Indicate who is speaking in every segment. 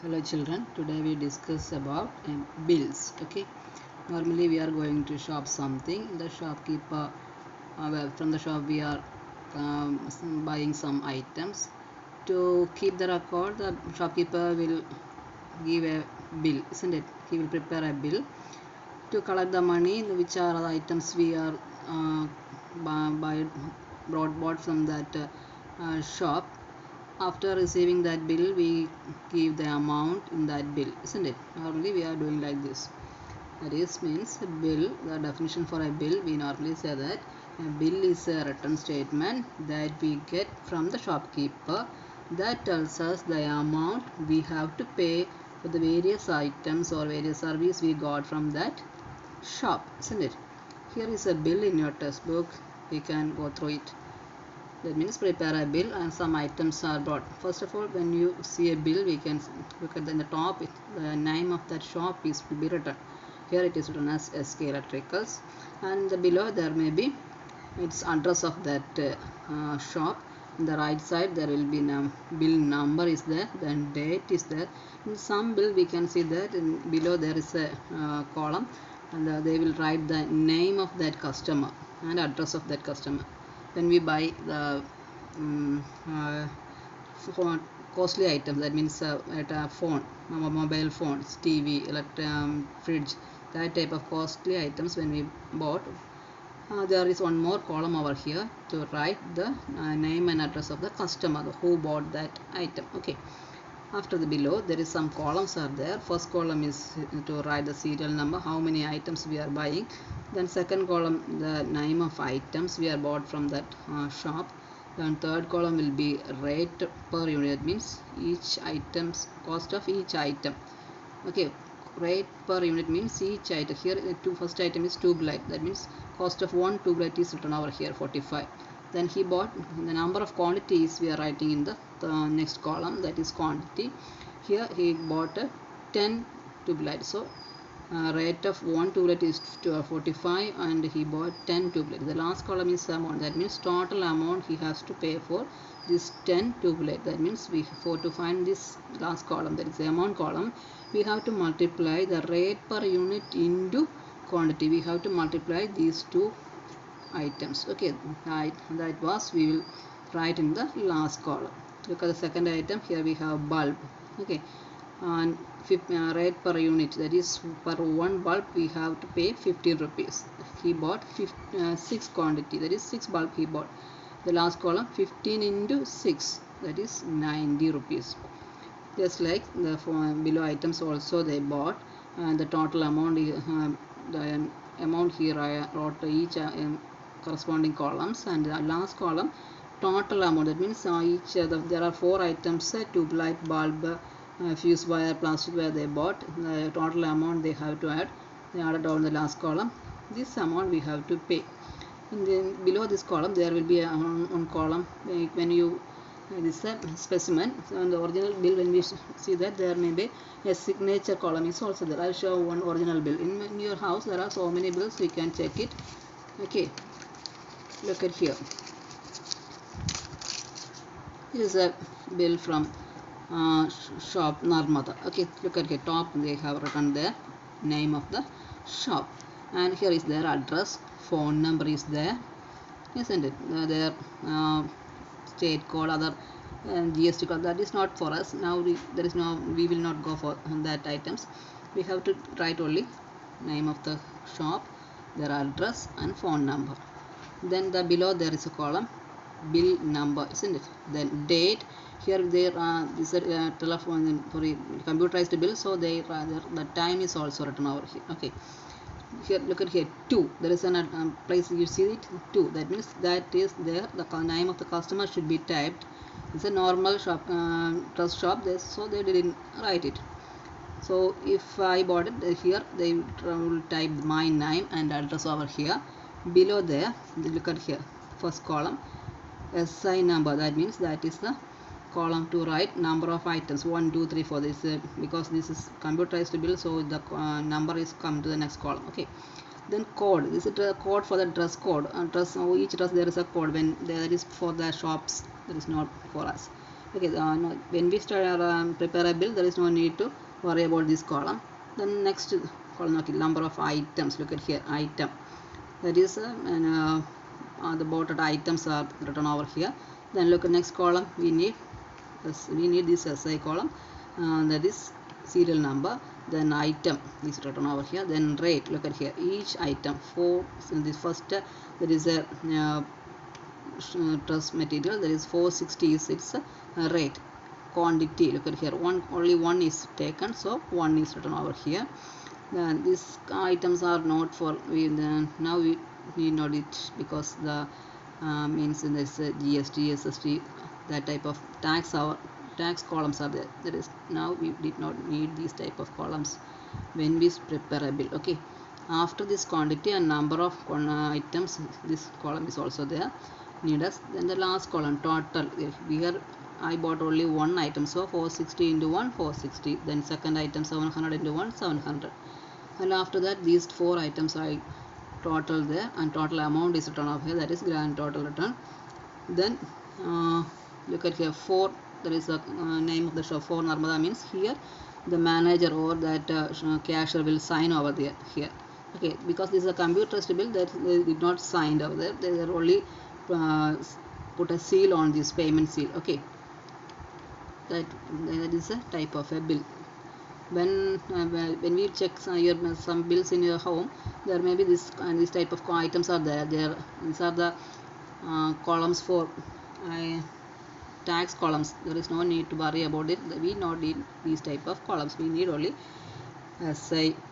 Speaker 1: Hello children, today we discuss about bills. Okay, normally we are going to shop something. The shopkeeper, from the shop we are buying some items. To keep the record, the shopkeeper will give a bill, isn't it? He will prepare a bill to collect the money, which are the items we are bought from that shop. After receiving that bill, we give the amount in that bill, isn't it? Normally we are doing like this. That is means a bill. The definition for a bill, we normally say that a bill is a written statement that we get from the shopkeeper that tells us the amount we have to pay for the various items or various service we got from that shop, isn't it? Here is a bill in your textbook. We can go through it. That means prepare a bill and some items are bought. First of all, when you see a bill, we can look at the top. The name of that shop is to be written. Here it is written as SK Electricals, and below there may be its address of that shop. On the right side there will be bill number is there, then date is there. In some bill we can see that below there is a column, and they will write the name of that customer and address of that customer. When we buy the phone, costly items, that means at a phone, mobile phones, TV, fridge, that type of costly items, when we bought, there is one more column over here to write the name and address of the customer who bought that item. Okay, after the below there is some columns are there. First column is to write the serial number, how many items we are buying. Then second column, the name of items we are bought from that shop. Then third column will be rate per unit, means each item's cost of each item. Okay, rate per unit means each item. Here first item is tube light, that means cost of one tube light is written over here, 45. Then he bought the number of quantities we are writing in the next column, that is quantity. Here he bought 10 tube light, so rate of one tube light is 45 and he bought 10 tube light. The last column is amount, that means total amount he has to pay for this 10 tube light. That means to find this last column, that is the amount column, we have to multiply the rate per unit into quantity. We have to multiply these two items. Okay, that was we will write in the last column. Look at the second item. Here we have bulb. Okay, and rate per unit, that is per one bulb we have to pay 15 rupees. He bought 6 quantity, that is 6 bulb he bought. The last column, 15 into 6, that is 90 rupees. Just like the below items also they bought, and the total amount, the amount here I wrote each corresponding columns, and the last column total amount, that means each there are 4 items, tube light, bulb, fuse wire, plastic wire they bought. The total amount they have to add, they added down the last column. This amount we have to pay. And then below this column there will be one column when you this is a specimen. So on the original bill, when we see that, there may be a signature column is also there. I'll show one original bill. In your house there are so many bills, we can check it. Okay, look at here. Here is a bill from shop Narmada. Okay, look at the top, they have written their name of the shop, and here is their address, phone number is there, isn't it? Their state code, other GST code, that is not for us. Now there is no, we will not go for that items. We have to write only name of the shop, their address and phone number. Then the below there is a column bill number, isn't it? Then date. Here there this telephone for computerized bill, so they rather the time is also written over here. Okay, here look at here 2, there is an place you see it 2, that means that is there, the name of the customer should be typed. It's a normal shop, trust shop, so they didn't write it. So if I bought it, here they will type my name and address over here. Below there, look at here, first column SI number, that means that is the column to write number of items 1 2 3 4. This because this is computerized bill, so the number is come to the next column. Okay, then code, this is a code for the dress code. Each dress there is a code. When there is for the shops, there is not for us. Okay, no, when we start prepare a bill, there is no need to worry about this column. Then next column, okay, number of items. Look at here, item. That is the bought items are written over here. Then look at next column. We need this SI column. That is serial number. Then item is written over here. Then rate. Look at here. Each item for this first there is a truss material. There is 460 is its rate. Quantity. Look at here. Only one is taken, so one is written over here. Then these items are not for now we need it because the means in this GST, SST, that type of tax columns are there. That is, now we did not need these type of columns when we prepare a bill. Okay, after this quantity and number of items, this column is also there, need us. Then the last column, total. Here I bought only one item, so 460 into 1, 460. Then second item 700 into 1, 700. And after that these four items I total there, and total amount is written over here, that is grand total return. Then look at here, 4, there is a name of the shop, 4 Narmada, means here the manager or that cashier will sign over there here. Okay, because this is a computerized bill, that they did not sign over there, they are only put a seal on this payment seal. Okay, that is a type of a bill. When we check some bills in your home, there may be this type of items are there. These are the columns for tax columns. There is no need to worry about it. We not need these type of columns. We need only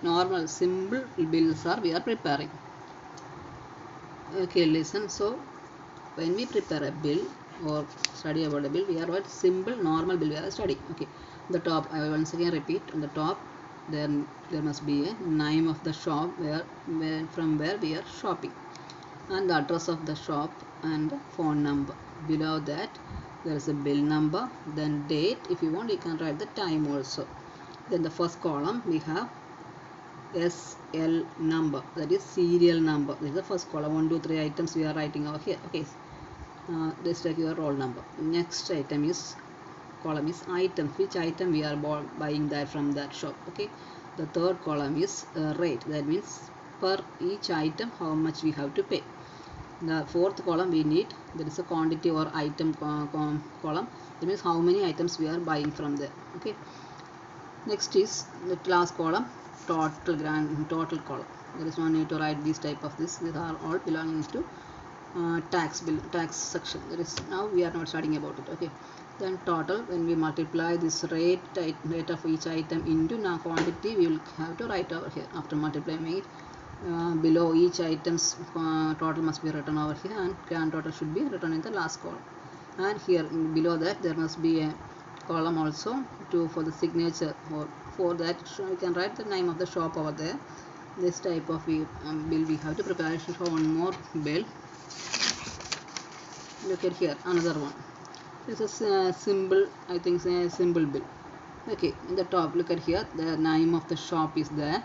Speaker 1: normal simple bills we are preparing. Okay, listen. So when we prepare a bill or study about a bill, we are what simple normal bill we are studying. Okay, the top, I will once again repeat, on the top then there must be a name of the shop from where we are shopping, and the address of the shop and the phone number. Below that there is a bill number, then date. If you want, you can write the time also. Then the first column we have SL number, that is serial number. This is the first column. 1 2 3 items we are writing over here. Okay, this take your roll number. Next item is column is item, which item we are buying that from that shop. Okay, the third column is rate, that means per each item how much we have to pay. The fourth column we need, there is a quantity or item column, that means how many items we are buying from there. Okay, next is the last column, total column. There is no need to write this type of this. These are all belonging to tax section. There is, now we are not studying about it. Okay, then total, when we multiply this rate of each item into now quantity, we will have to write over here. After multiplying it, below each item's total must be written over here, and grand total should be written in the last column. And here below that there must be a column also for the signature, or for that we can write the name of the shop over there. This type of bill we have to prepare. For one more bill, look at here, another one. This is a symbol, I think a symbol bill. Okay, in the top, look at here, the name of the shop is there,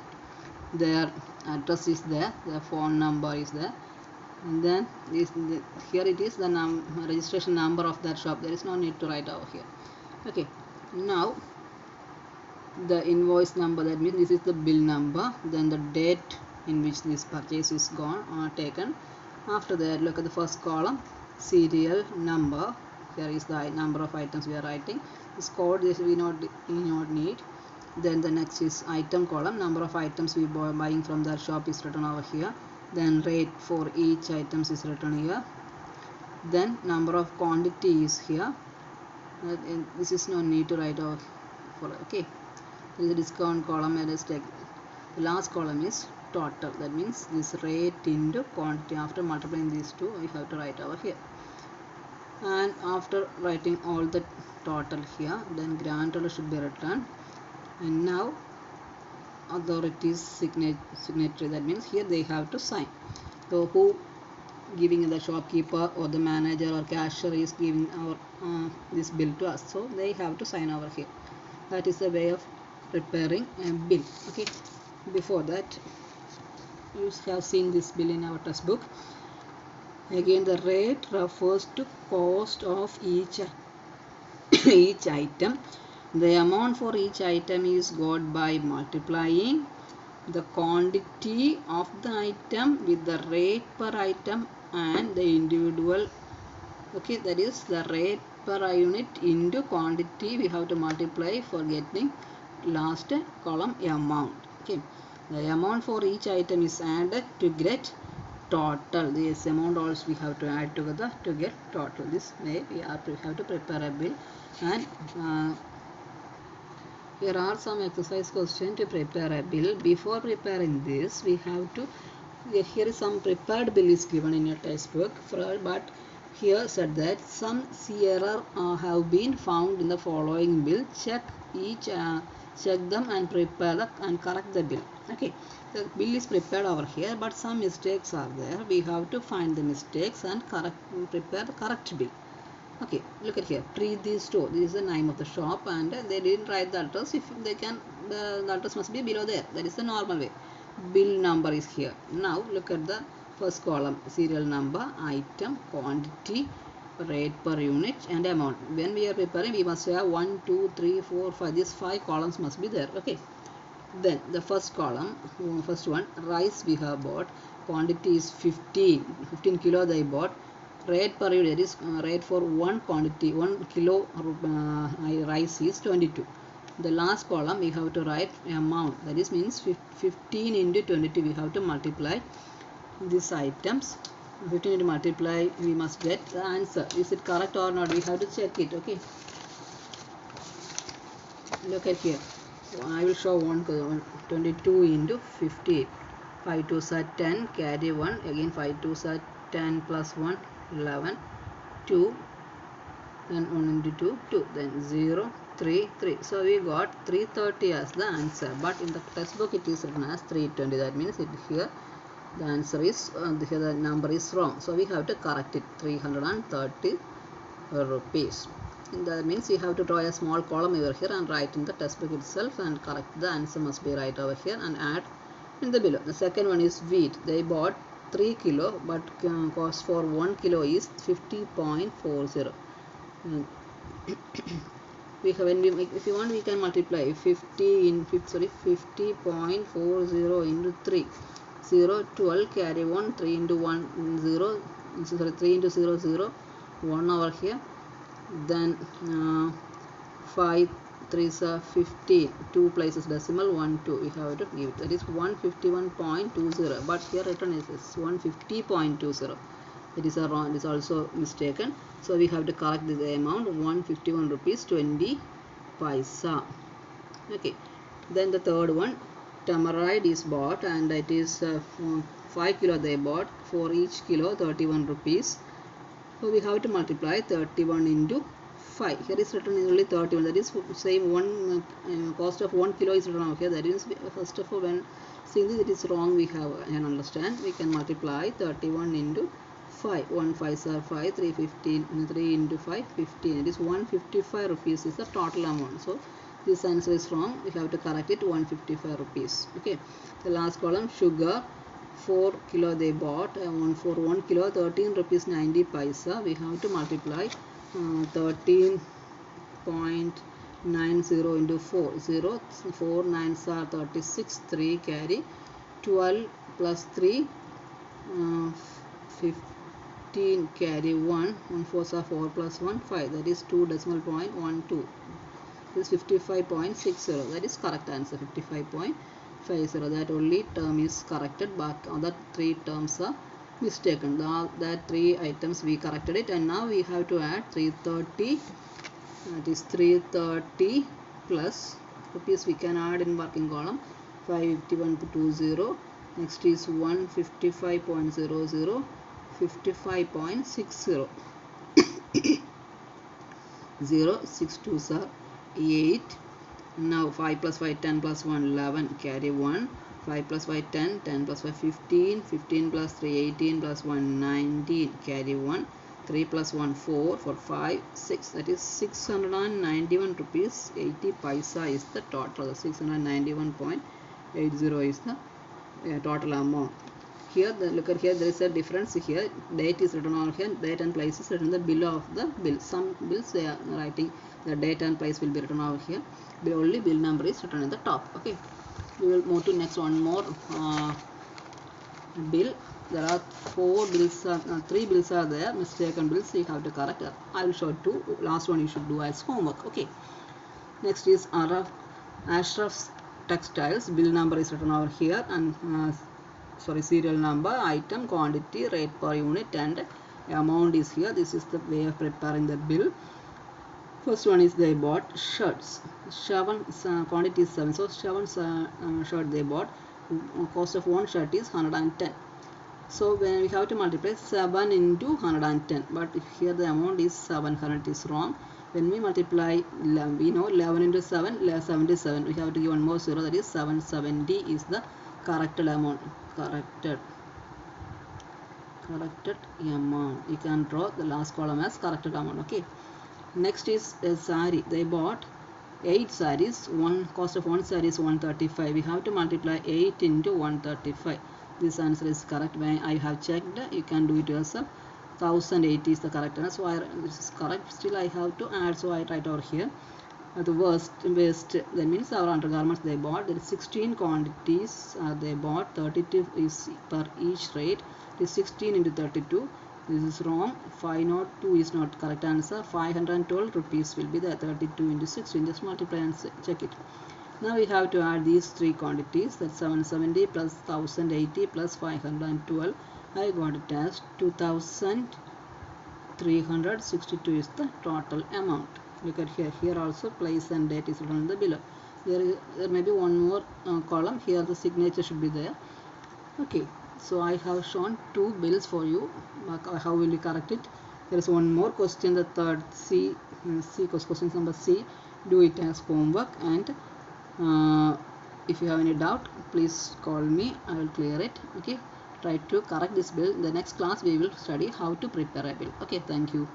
Speaker 1: their address is there, their phone number is there, and then here it is the registration number of that shop. There is no need to write over here. Okay, now the invoice number, that means this is the bill number, then the date in which this purchase is taken. After that, look at the first column, serial number. Here is the number of items we are writing. This code we not need. Then the next is item column, number of items we buying from that shop is written over here. Then rate for each items is written here. Then number of quantity is here. This is no need to write over for. Okay, there is a discount column. Let us take the last column is total, that means this rate into quantity. After multiplying these two, we have to write over here. And after writing all the total here, then grand total should be written. And now authorities signatory, that means here they have to sign. So who giving, the shopkeeper or the manager or cashier is giving our this bill to us, so they have to sign over here. That is the way of preparing a bill. Okay, before that you have seen this bill in our textbook. Again, the rate refers to cost of each each item. The amount for each item is got by multiplying the quantity of the item with the rate per item and the individual. Okay, that is the rate per unit into quantity we have to multiply for getting last column amount. Okay, the amount for each item is added to get total. This amount also we have to add together to get total. This way we have to prepare a bill, and here are some exercise questions to prepare a bill. Before preparing this, we have to, here is some prepared bill is given in your textbook, but here said that some error have been found in the following bill. Check them and prepare and correct the bill. Okay, the bill is prepared over here, but some mistakes are there. We have to find the mistakes and prepare the correct bill. Okay, look at here, Preeti store. This is the name of the shop, and they didn't write the address. If they can, the address must be below there. That is the normal way. Bill number is here. Now look at the first column: serial number, item, quantity, rate per unit, and amount. When we are preparing, we must have 1, 2, 3, 4, 5. These 5 columns must be there. Okay. Then the first column, first one, rice we have bought. Quantity is 15 kilo they bought. Rate per unit, that is rate for one quantity, 1 kilo rice is 22. The last column we have to write amount, that is means 15 into 22 we have to multiply these items. 15 into multiply, we must get the answer. Is it correct or not? We have to check it. Okay, look at here. I will show 22 into 50. 5 2s are 10, carry 1, again 5 2s are 10 plus 1, 11, 2, then 1 into 2, 2, then 0, 3, 3. So we got 330 as the answer, but in the textbook it is written as 320. That means here the answer is, here the number is wrong. So we have to correct it, 330 rupees. That means you have to draw a small column over here and write in the textbook itself and correct the answer must be right over here and add in the below. The second one is wheat. They bought 3 kilo, but cost for 1 kilo is 50.40. We have, if you want, we can multiply 50.40 into 3. 0, 12, carry 1, 3 into 1, 0, sorry, 3 into 0, 0, 1 over here. Then 5 3s are 15, 2 places decimal, 1 2 we have to give it. That is 151.20, but here written is 150.20. It is wrong. It is also mistaken. So we have to correct the amount, 151 rupees 20 paisa. Okay. Then the third one, tamarind is bought, and it is 5 kilo they bought. For each kilo 31 rupees. So we have to multiply 31 into 5. Here is written only 31. That is same one cost of 1 kilo is written over here. That is, first of all, when seeing this it is wrong, we can understand. We can multiply 31 into 5. 1 5s are 5. 3 15. 3 into 5 15. It is 155 rupees is the total amount. So this answer is wrong. We have to correct it, 155 rupees. Okay. The last column, sugar. 4 kilo they bought, for 1 kilo 13 rupees 90 paisa. We have to multiply 13.90 into 4, 0, 4 9s are 36, 3 carry 12 plus 3, 15 carry 1, 1 4s are 4 plus 1, 5, that is 2 decimal point 1 2. This is 55.60. That is correct answer, 55.50. That only term is corrected, but other 3 terms are mistaken. That 3 items we corrected it, and now we have to add 330. That is 330 plus rupees we can add in working column, 551.20. Next is 155.00, 55.60. 0, 6 2s are 8. Now 5 plus 5, 10 plus 1, 11, carry 1. 5 plus 5, 10, 10 plus 5, 15, 15 plus 3, 18 plus 1, 19, carry 1. 3 plus 1, 4, for 5, 6. That is 691 rupees 80 paisa is the total. 691.80 is the total amount. Here, look at here, there is a difference here. Date is written on here, date and place is written in the below of the bill. Some bills they are writing the date and price will be written over here. The only bill number is written in the top. Okay, we will move to next one more bill. There are three bills are there, mistaken bills. You have to correct. I will show two. Last one you should do as homework. Okay. Next is Ashraf's Textiles. Bill number is written over here, and serial number, item, quantity, rate per unit, and amount is here. This is the way of preparing the bill. First one is they bought shirts. Quantity is 7. So 7 shirt they bought. Cost of one shirt is 110. So when we have to multiply 7 into 110, but here the amount is 700 is wrong. When we multiply 11, we know 11 into 7, 77. We have to give one more 0, that is 770 is the corrected amount. Corrected amount. You can draw the last column as corrected amount. Okay. Next is a sari. They bought 8 saris. One cost of one sari is 135. We have to multiply 8 into 135. This answer is correct. When I have checked, you can do it yourself. 1080 is the correct answer. So this is correct. Still I have to add. So I write over here. The waste, that means our undergarments they bought. There is 16 quantities they bought. 32 is per each rate. It is 16 into 32. This is wrong. 502 is not correct answer. 512 rupees will be the 32 into 16. Just multiply and check it. Now we have to add these three quantities. That's 770 plus 1080 plus 512. I got it as 2362 is the total amount. Look at here. Here also place and date is written below. There may be one more column. Here the signature should be there. Okay. So I have shown two bills for you. How will you correct it? There is one more question, the third question number C. Do it as homework, and if you have any doubt, please call me. I will clear it. Okay. Try to correct this bill. In the next class we will study how to prepare a bill. Okay. Thank you.